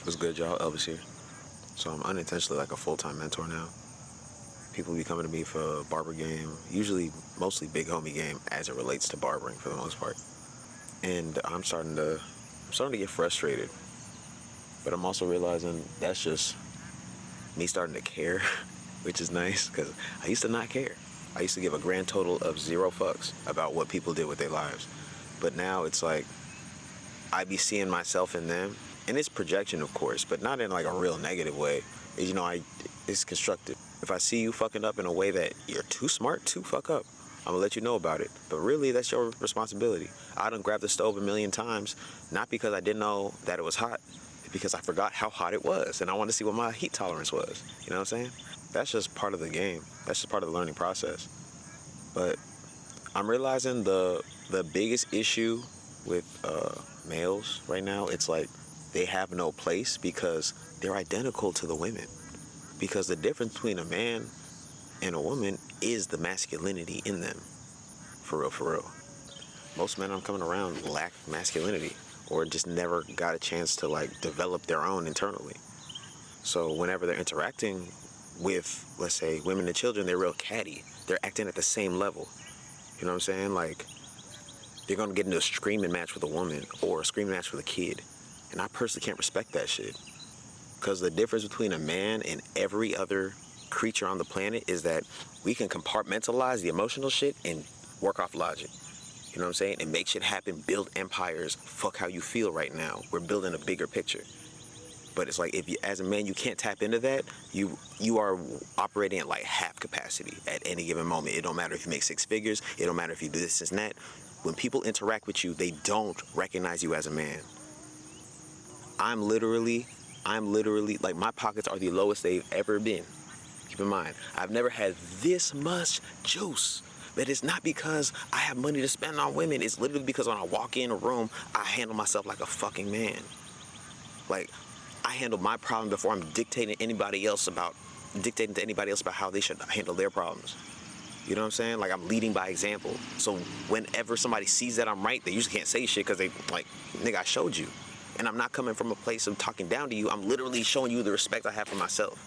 What's good, y'all? Elvis here. So I'm unintentionally like a full-time mentor now. People be coming to me for barber game, usually mostly big homie game as it relates to barbering for the most part. And I'm starting to get frustrated. But I'm also realizing that's just me starting to care, which is nice because I used to not care. I used to give a grand total of 0 fucks about what people did with their lives. But now it's like I be seeing myself in them, and it's projection, of course, but not in like a real negative way. It's constructive. If I see you fucking up in a way that you're too smart to fuck up, I'm gonna let you know about it. But really, that's your responsibility. I done grabbed the stove a million times, not because I didn't know that it was hot, because I forgot how hot it was, and I wanted to see what my heat tolerance was. You know what I'm saying? That's just part of the game. That's just part of the learning process. But I'm realizing the biggest issue with males right now, it's like they have no place because they're identical to the women. Because the difference between a man and a woman is the masculinity in them. For real, for real. Most men I'm coming around lack masculinity or just never got a chance to like develop their own internally. So whenever they're interacting with, let's say, women and children, they're real catty. They're acting at the same level. You know what I'm saying? Like, they're going to get into a screaming match with a woman or a screaming match with a kid. And I personally can't respect that shit. Because the difference between a man and every other creature on the planet is that we can compartmentalize the emotional shit and work off logic. You know what I'm saying? And make shit happen, build empires, fuck how you feel right now. We're building a bigger picture. But it's like, if you, as a man, you can't tap into that, you are operating at like half capacity at any given moment. It don't matter if you make 6 figures. It don't matter if you do this and that. When people interact with you, they don't recognize you as a man. I'm literally, like, my pockets are the lowest they've ever been. Keep in mind, I've never had this much juice. But it's not because I have money to spend on women. It's literally because when I walk in a room, I handle myself like a fucking man. Like, I handle my problem before I'm dictating to anybody else about how they should handle their problems. You know what I'm saying? Like, I'm leading by example. So whenever somebody sees that I'm right, they usually can't say shit because they like, nigga, I showed you. And I'm not coming from a place of talking down to you. I'm literally showing you the respect I have for myself.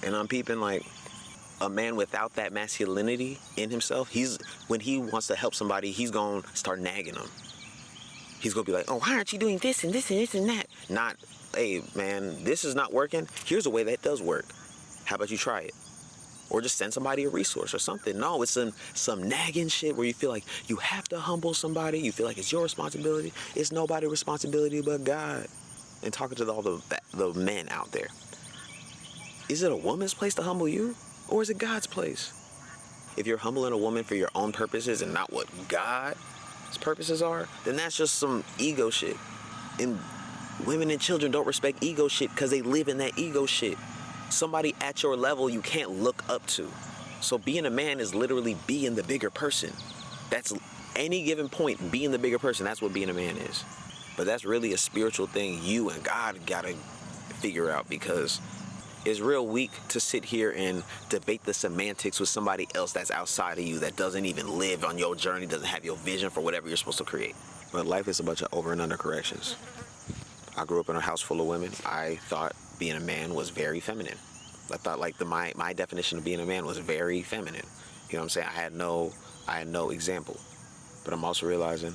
And I'm peeping like a man without that masculinity in himself. When he wants to help somebody, he's going to start nagging them. He's going to be like, oh, why aren't you doing this and this and this and that? Not, hey, man, this is not working. Here's a way that does work. How about you try it? Or just send somebody a resource or something. No, it's some nagging shit where you feel like you have to humble somebody. You feel like it's your responsibility. It's nobody's responsibility but God. And talking to all the men out there. Is it a woman's place to humble you? Or is it God's place? If you're humbling a woman for your own purposes and not what God's purposes are, then that's just some ego shit. And women and children don't respect ego shit because they live in that ego shit. Somebody at your level you can't look up to. So being a man is literally being the bigger person. That's any given point, being the bigger person. That's what being a man is. But that's really a spiritual thing you and God gotta figure out, because it's real weak to sit here and debate the semantics with somebody else that's outside of you, that doesn't even live on your journey, doesn't have your vision for whatever you're supposed to create. But life is a bunch of over and under corrections. I grew up in a house full of women. I thought being a man was very feminine. I thought like my definition of being a man was very feminine. You know what I'm saying? I had no example. But I'm also realizing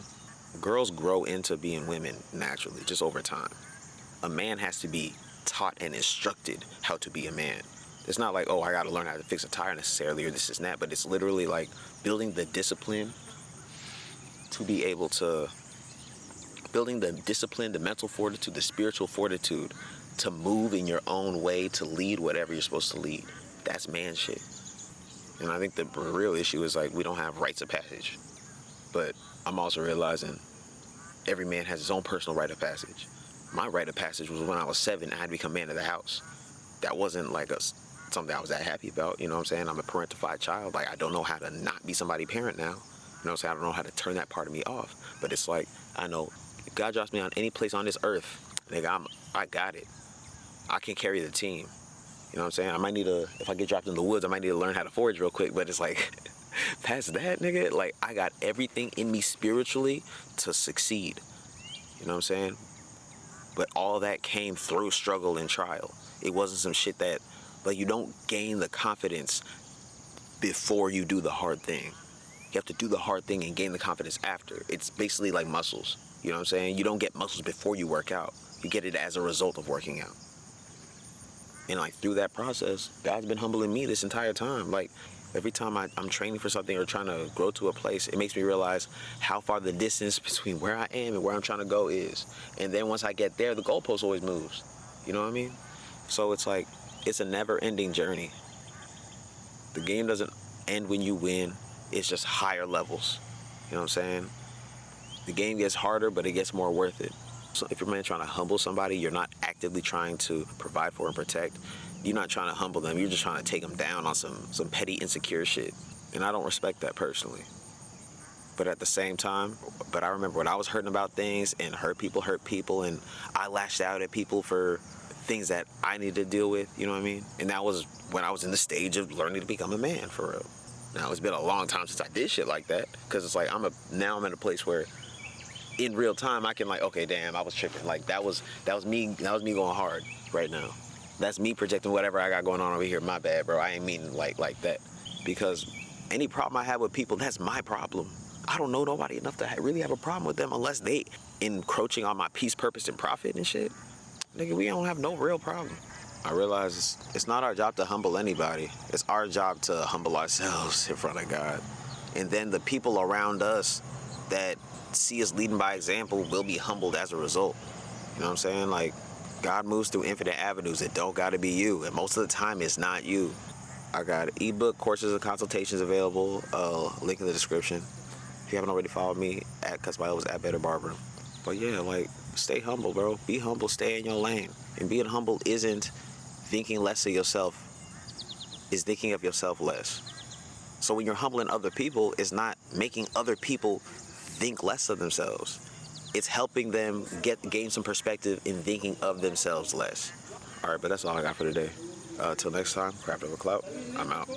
girls grow into being women naturally, just over time. A man has to be taught and instructed how to be a man. It's not like, oh, I got to learn how to fix a tire necessarily, or this is that, but it's literally like building the discipline to be able to, building the discipline, the mental fortitude, the spiritual fortitude to move in your own way, to lead whatever you're supposed to lead. That's man shit. And I think the real issue is like we don't have rites of passage. But I'm also realizing every man has his own personal rite of passage. My rite of passage was when I was 7, I had to become man of the house. That wasn't like something I was that happy about. You know what I'm saying? I'm a parentified child. Like, I don't know how to not be somebody's parent now. You know what I'm saying? I don't know how to turn that part of me off. But it's like, I know if God drops me on any place on this earth, nigga, I got it. I can carry the team. You know what I'm saying? I might need if I get dropped in the woods, I might need to learn how to forage real quick. But it's like, past that, nigga, like, I got everything in me spiritually to succeed. You know what I'm saying? But all that came through struggle and trial. It wasn't some shit that, like, you don't gain the confidence before you do the hard thing. You have to do the hard thing and gain the confidence after. It's basically like muscles. You know what I'm saying? You don't get muscles before you work out. You get it as a result of working out. And like through that process, God's been humbling me this entire time. Like every time I'm training for something or trying to grow to a place, it makes me realize how far the distance between where I am and where I'm trying to go is. And then once I get there, the goalpost always moves. You know what I mean? So it's like, it's a never-ending journey. The game doesn't end when you win. It's just higher levels. You know what I'm saying? The game gets harder, but it gets more worth it. So if you're trying to humble somebody, you're not actively trying to provide for and protect. You're not trying to humble them. You're just trying to take them down on some petty, insecure shit. And I don't respect that personally. But at the same time, I remember when I was hurting about things and hurt people, and I lashed out at people for things that I needed to deal with, you know what I mean? And that was when I was in the stage of learning to become a man, for real. Now, it's been a long time since I did shit like that, because it's like now I'm in a place where in real time I can like, okay, damn, I was tripping. Like that was me going hard right now. That's me projecting whatever I got going on over here. My bad, bro. I ain't meaning like that. Because any problem I have with people, that's my problem. I don't know nobody enough to really have a problem with them unless they encroaching on my peace, purpose, and profit and shit. Nigga, we don't have no real problem. I realize it's not our job to humble anybody. It's our job to humble ourselves in front of God. And then the people around us that see us leading by example will be humbled as a result. You know what I'm saying? Like, God moves through infinite avenues. It don't gotta be you. And most of the time, it's not you. I got ebook, courses, and consultations available. Link in the description. If you haven't already followed me, cause my was at Better Barbering. But yeah, like, stay humble, bro. Be humble, stay in your lane. And being humble isn't thinking less of yourself, is thinking of yourself less. So when you're humbling other people, it's not making other people think less of themselves. It's helping them gain some perspective in thinking of themselves less. All right, but that's all I got for today. Till next time, craft of a clout. I'm out.